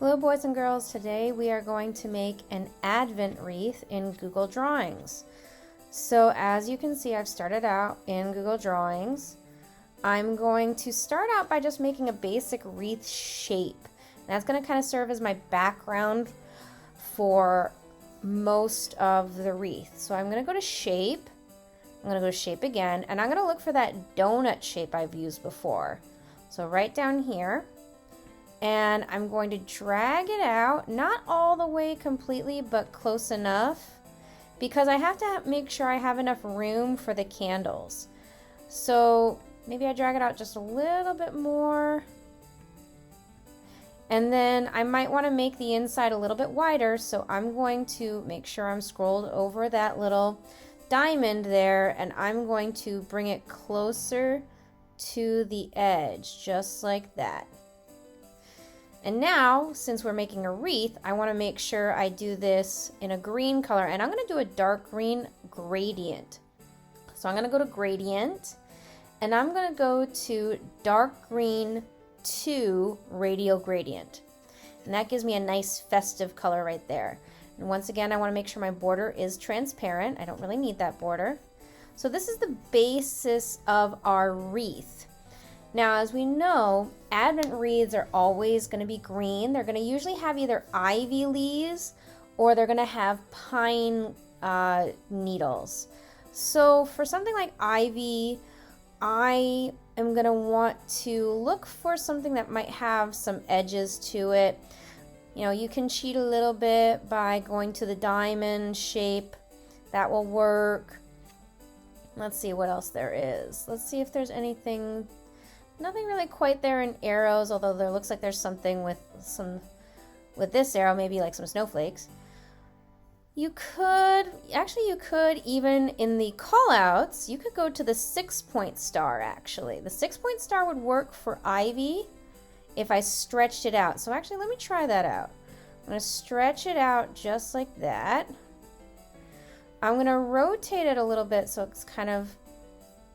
Hello boys and girls, today we are going to make an Advent wreath in Google Drawings. So as you can see, I've started out in Google Drawings. I'm going to start out by just making a basic wreath shape. That's going to kind of serve as my background for most of the wreath. So I'm going to go to shape, I'm going to go to shape again, and I'm going to look for that donut shape I've used before. So right down here. And I'm going to drag it out, not all the way completely, but close enough, because I have to make sure I have enough room for the candles. So maybe I drag it out just a little bit more. And then I might want to make the inside a little bit wider, so I'm going to make sure I'm scrolled over that little diamond there, and I'm going to bring it closer to the edge, just like that. And now, since we're making a wreath, I want to make sure I do this in a green color, and I'm going to do a dark green gradient. So I'm going to go to gradient, and I'm going to go to dark green 2 radial gradient. And that gives me a nice festive color right there. And once again, I want to make sure my border is transparent. I don't really need that border. So this is the basis of our wreath. Now, as we know, Advent wreaths are always going to be green. They're going to usually have either ivy leaves or they're going to have pine needles. So for something like ivy, I am going to want to look for something that might have some edges to it. You know, you can cheat a little bit by going to the diamond shape. That will work. Let's see what else there is. Let's see if there's anything. Nothing really quite there in arrows, although there looks like there's something with this arrow, maybe like some snowflakes. You could even in the callouts, you could go to the 6-point star actually. The 6-point star would work for ivy if I stretched it out. So actually, let me try that out. I'm going to stretch it out just like that. I'm going to rotate it a little bit so it's kind of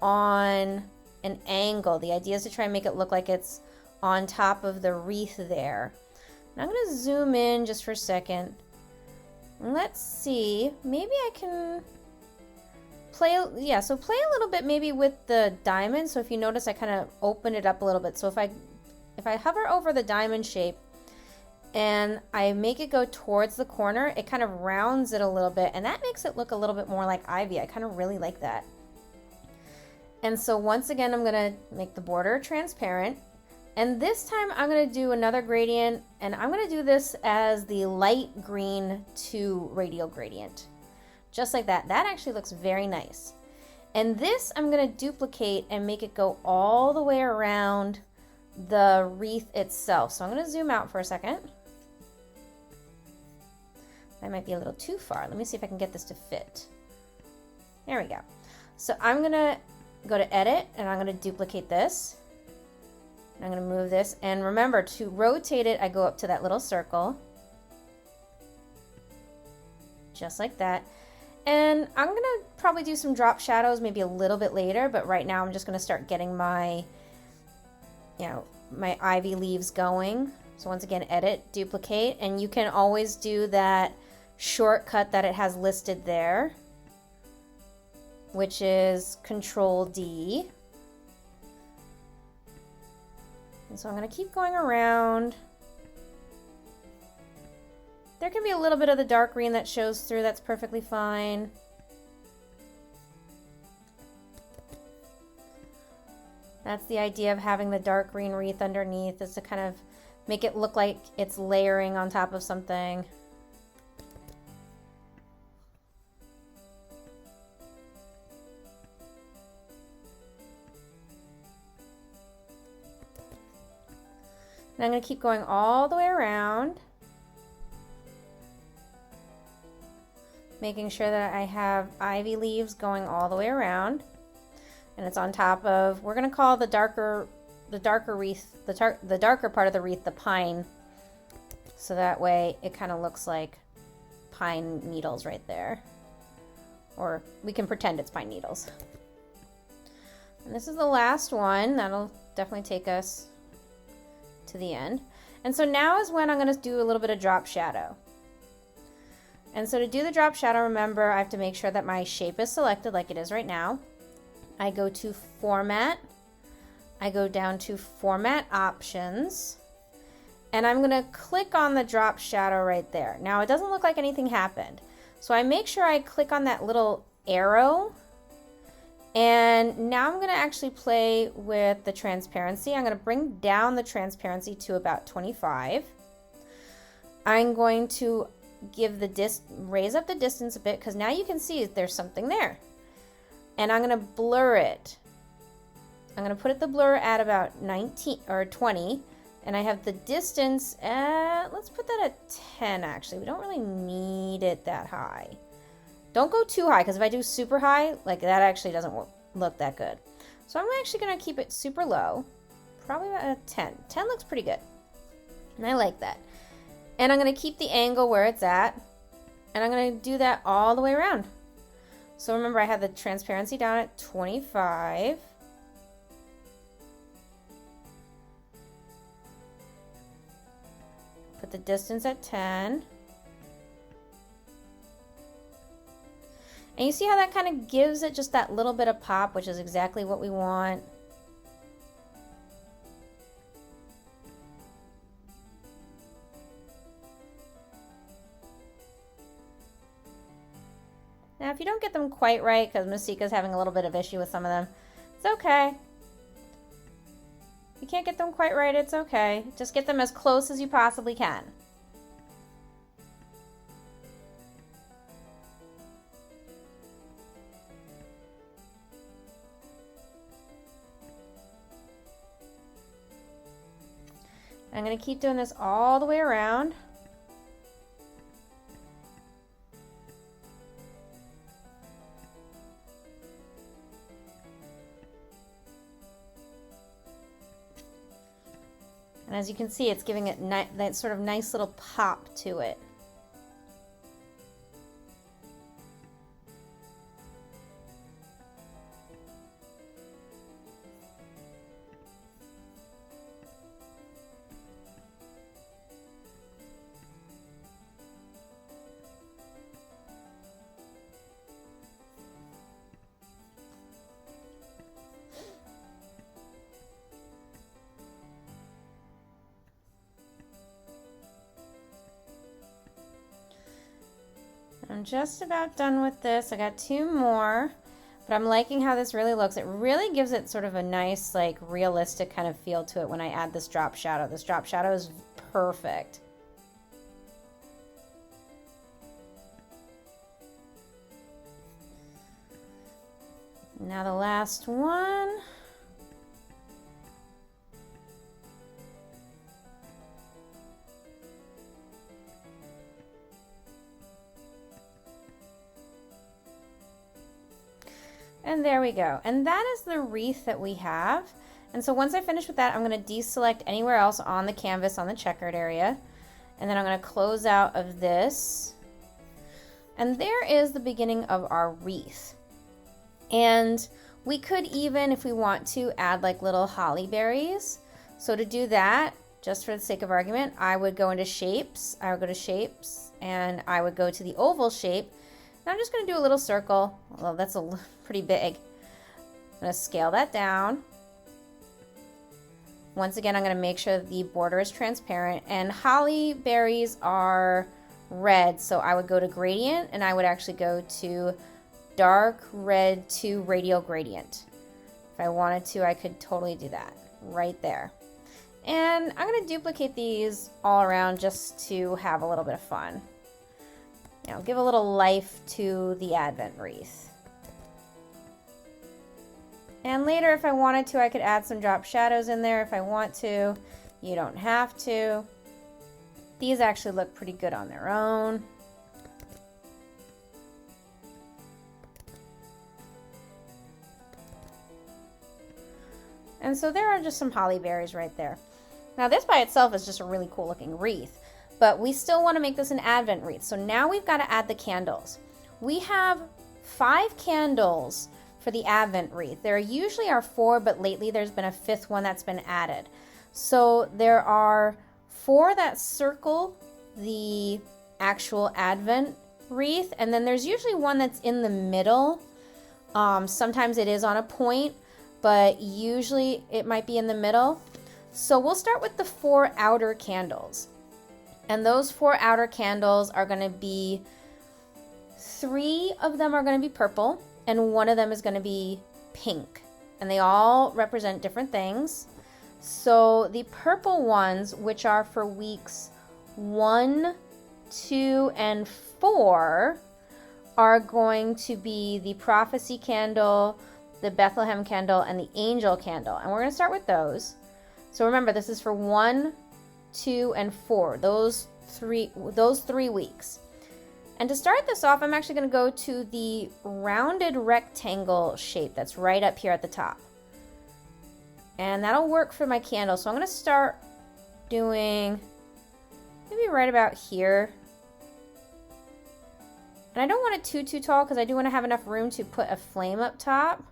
on an angle. The idea is to try and make it look like it's on top of the wreath there. And I'm going to zoom in just for a second. Let's see. Maybe I can play a little bit maybe with the diamond. So if you notice, I kind of open it up a little bit. So if I hover over the diamond shape and I make it go towards the corner, it kind of rounds it a little bit, and that makes it look a little bit more like ivy. I kind of really like that. And so once again, I'm going to make the border transparent. And this time I'm going to do another gradient, and I'm going to do this as the light green 2 radial gradient. Just like that. That actually looks very nice. And this I'm going to duplicate and make it go all the way around the wreath itself. So I'm going to zoom out for a second. That might be a little too far. Let me see if I can get this to fit. There we go. So I'm going to go to edit, and I'm going to duplicate this. I'm going to move this, and remember to rotate it, I go up to that little circle, just like that. And I'm going to probably do some drop shadows maybe a little bit later, but right now I'm just going to start getting my my ivy leaves going. So once again, edit, duplicate, and you can always do that shortcut that it has listed there, which is Control D. And so I'm going to keep going around. There can be a little bit of the dark green that shows through. That's perfectly fine. That's the idea of having the dark green wreath underneath, is to kind of make it look like it's layering on top of something. And I'm going to keep going all the way around, making sure that I have ivy leaves going all the way around, and it's on top of, we're going to call the darker wreath, the darker part of the wreath, the pine, so that way it kind of looks like pine needles right there, or we can pretend it's pine needles. And this is the last one. That'll definitely take us to the end. And so now is when I'm going to do a little bit of drop shadow. And so to do the drop shadow, remember, I have to make sure that my shape is selected like it is right now. I go to Format. I go down to Format Options. And I'm going to click on the drop shadow right there. Now, it doesn't look like anything happened. So I make sure I click on that little arrow. And now I'm going to actually play with the transparency. I'm going to bring down the transparency to about 25. I'm going to give the raise up the distance a bit because now you can see there's something there. And I'm going to blur it. I'm going to put the blur at about 19 or 20. And I have the distance at, let's put that at 10 actually. We don't really need it that high. Don't go too high because if I do super high, like that actually doesn't look that good. So I'm actually going to keep it super low, probably about a 10. 10 looks pretty good. And I like that. And I'm going to keep the angle where it's at. And I'm going to do that all the way around. So remember I have the transparency down at 25. Put the distance at 10. And you see how that kind of gives it just that little bit of pop, which is exactly what we want. Now, if you don't get them quite right, because Masika's having a little bit of issue with some of them, it's okay. If you can't get them quite right, it's okay. Just get them as close as you possibly can. I'm going to keep doing this all the way around. And as you can see, it's giving it that sort of nice little pop to it. I'm just about done with this. I got 2 more, but I'm liking how this really looks. It really gives it sort of a nice, like, realistic kind of feel to it when I add this drop shadow. This drop shadow is perfect. Now the last one. And there we go. And that is the wreath that we have. And so once I finish with that, I'm going to deselect anywhere else on the canvas on the checkered area. And then I'm going to close out of this. And there is the beginning of our wreath. And we could even, if we want to, add like little holly berries. So to do that, just for the sake of argument, I would go into shapes. I would go to shapes and I would go to the oval shape. And I'm just going to do a little circle. Well, that's pretty big. I'm going to scale that down. Once again, I'm going to make sure the border is transparent. And holly berries are red, so I would go to gradient and I would actually go to dark red to radial gradient. If I wanted to, I could totally do that right there. And I'm going to duplicate these all around just to have a little bit of fun. Now, give a little life to the Advent wreath. And later, if I wanted to, I could add some drop shadows in there if I want to. You don't have to. These actually look pretty good on their own. And so there are just some holly berries right there. Now, this by itself is just a really cool looking wreath. But we still want to make this an Advent wreath. So now we've got to add the candles. We have 5 candles for the Advent wreath. There usually are 4, but lately there's been a 5th one that's been added. So there are 4 that circle the actual Advent wreath, and then there's usually one that's in the middle. Sometimes it is on a point, but usually it might be in the middle. So we'll start with the 4 outer candles. And those 4 outer candles are going to be, 3 of them are going to be purple, and 1 of them is going to be pink. And they all represent different things. So the purple ones, which are for weeks 1, 2, and 4, are going to be the prophecy candle, the Bethlehem candle, and the angel candle. And we're going to start with those. So remember, this is for 1, 2, and 4, those three weeks. And to start this off, I'm actually going to go to the rounded rectangle shape that's right up here at the top. And that'll work for my candle. So I'm going to start doing maybe right about here. And I don't want it too tall because I do want to have enough room to put a flame up top.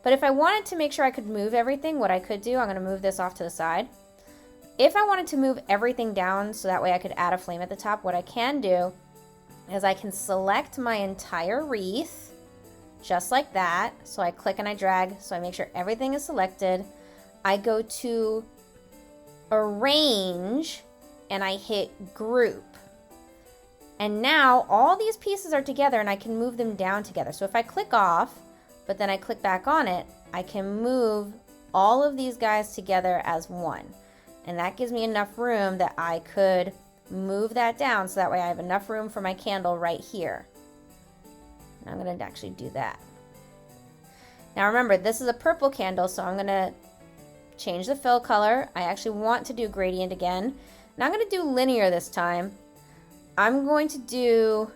But if I wanted to make sure I could move everything, what I could do, I'm going to move this off to the side. If I wanted to move everything down so that way I could add a flame at the top, what I can do is I can select my entire wreath, just like that. So I click and I drag, so I make sure everything is selected. I go to Arrange, and I hit Group. And now all these pieces are together, and I can move them down together. So if I click off, but then I click back on it, I can move all of these guys together as one. And that gives me enough room that I could move that down, so that way I have enough room for my candle right here. And I'm going to actually do that. Now remember, this is a purple candle, so I'm going to change the fill color. I actually want to do gradient again. Now I'm going to do linear this time. I'm going to do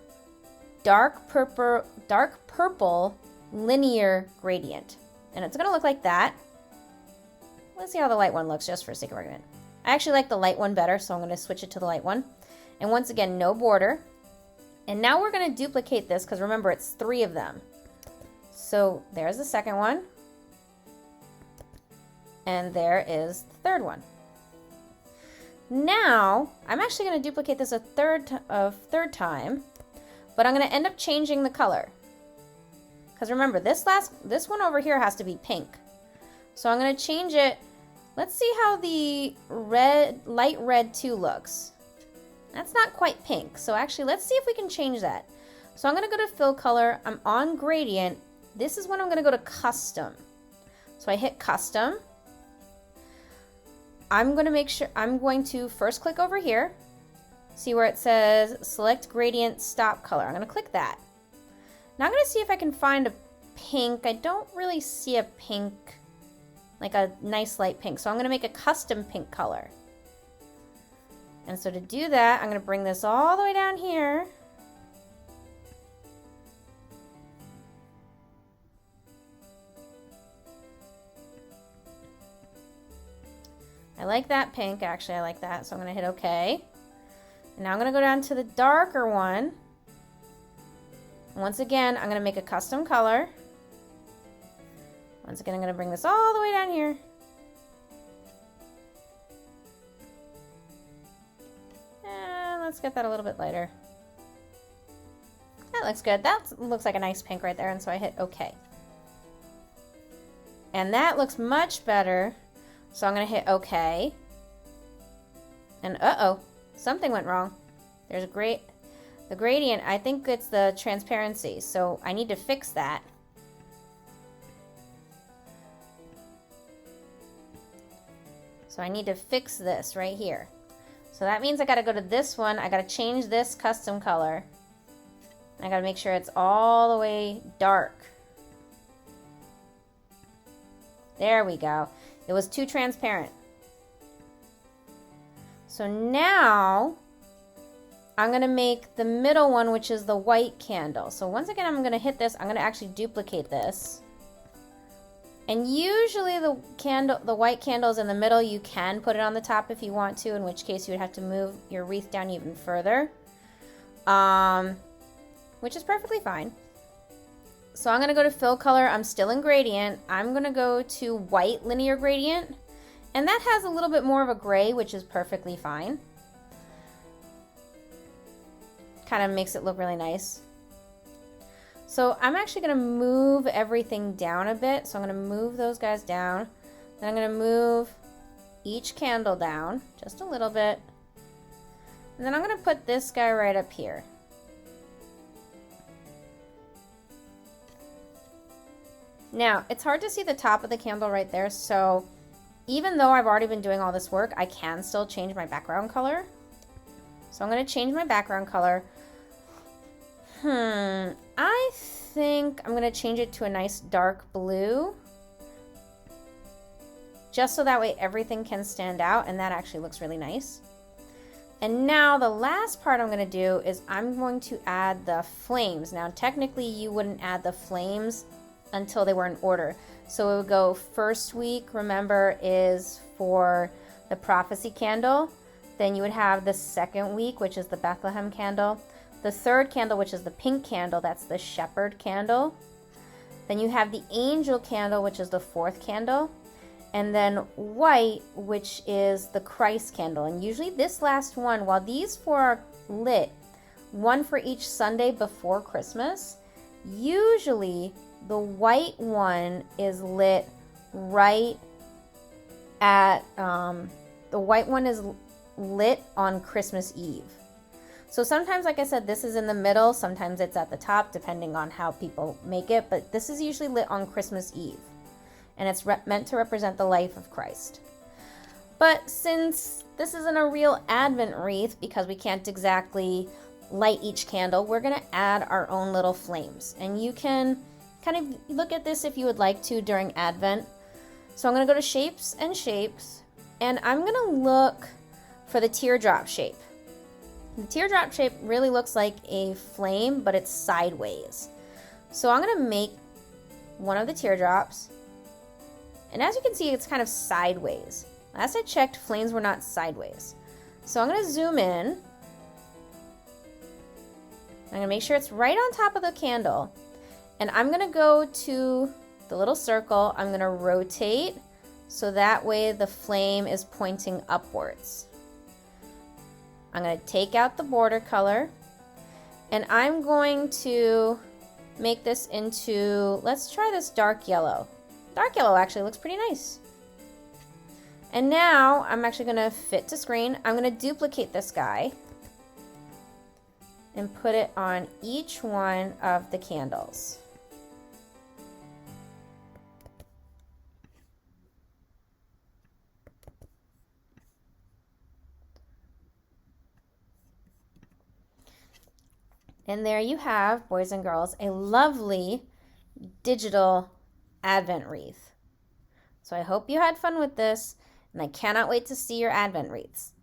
dark purple linear gradient. And it's going to look like that. Let's see how the light one looks just for sake of argument. I actually like the light one better, so I'm going to switch it to the light one. And once again, no border. And now we're going to duplicate this because remember, it's 3 of them. So there's the second one. And there is the third one. Now, I'm actually going to duplicate this a third time, but I'm going to end up changing the color. Because remember, this one over here has to be pink. So I'm going to change it. Let's see how the light red 2 looks. That's not quite pink. So actually, let's see if we can change that. So I'm going to go to fill color. I'm on gradient. This is when I'm going to go to custom. So I hit custom. I'm going to first click over here. See where it says select gradient stop color. I'm going to click that. Now I'm going to see if I can find a pink. I don't really see a pink, like a nice light pink. So I'm going to make a custom pink color. And so to do that, I'm going to bring this all the way down here. I like that pink, actually I like that, so I'm going to hit OK. And now I'm going to go down to the darker one. Once again, I'm going to make a custom color. Once again, I'm going to bring this all the way down here. And let's get that a little bit lighter. That looks good. That looks like a nice pink right there, and so I hit OK. And that looks much better. So I'm going to hit OK. And uh-oh, something went wrong. There's the gradient, I think it's the transparency. So I need to fix that. So I need to fix this right here. So that means I got to go to this one. I got to change this custom color. I got to make sure it's all the way dark. There we go. It was too transparent. So now I'm going to make the middle one, which is the white candle. So once again, I'm going to hit this. I'm going to actually duplicate this. And usually the white candles in the middle, you can put it on the top if you want to, in which case you would have to move your wreath down even further, which is perfectly fine. So I'm going to go to fill color. I'm still in gradient. I'm going to go to white linear gradient. And that has a little bit more of a gray, which is perfectly fine. Kind of makes it look really nice. So I'm actually going to move everything down a bit. So I'm going to move those guys down. Then I'm going to move each candle down just a little bit. And then I'm going to put this guy right up here. Now, it's hard to see the top of the candle right there, so even though I've already been doing all this work, I can still change my background color. So I'm going to change my background color. I think I'm going to change it to a nice dark blue. Just so that way everything can stand out, and that actually looks really nice. And now the last part I'm going to do is I'm going to add the flames. Now technically you wouldn't add the flames until they were in order. So it would go first week, remember, is for the prophecy candle. Then you would have the second week, which is the Bethlehem candle. The third candle, which is the pink candle, that's the shepherd candle. Then you have the angel candle, which is the fourth candle. And then white, which is the Christ candle. And usually this last one, while these four are lit, one for each Sunday before Christmas, usually the white one is lit right at, the white one is lit on Christmas Eve. So sometimes, like I said, this is in the middle, sometimes it's at the top, depending on how people make it, but this is usually lit on Christmas Eve. And it's meant to represent the life of Christ. But since this isn't a real Advent wreath, because we can't exactly light each candle, we're going to add our own little flames. And you can kind of look at this if you would like to during Advent. So I'm going to go to Shapes and Shapes, and I'm going to look for the teardrop shape. The teardrop shape really looks like a flame, but it's sideways. So I'm going to make one of the teardrops. And as you can see, it's kind of sideways. Last I checked, flames were not sideways. So I'm going to zoom in. I'm going to make sure it's right on top of the candle. And I'm going to go to the little circle. I'm going to rotate so that way the flame is pointing upwards. I'm going to take out the border color. And I'm going to make this into, let's try this dark yellow. Dark yellow actually looks pretty nice. And now I'm actually going to fit to screen. I'm going to duplicate this guy and put it on each one of the candles. And there you have, boys and girls, a lovely digital Advent wreath. So I hope you had fun with this, and I cannot wait to see your Advent wreaths.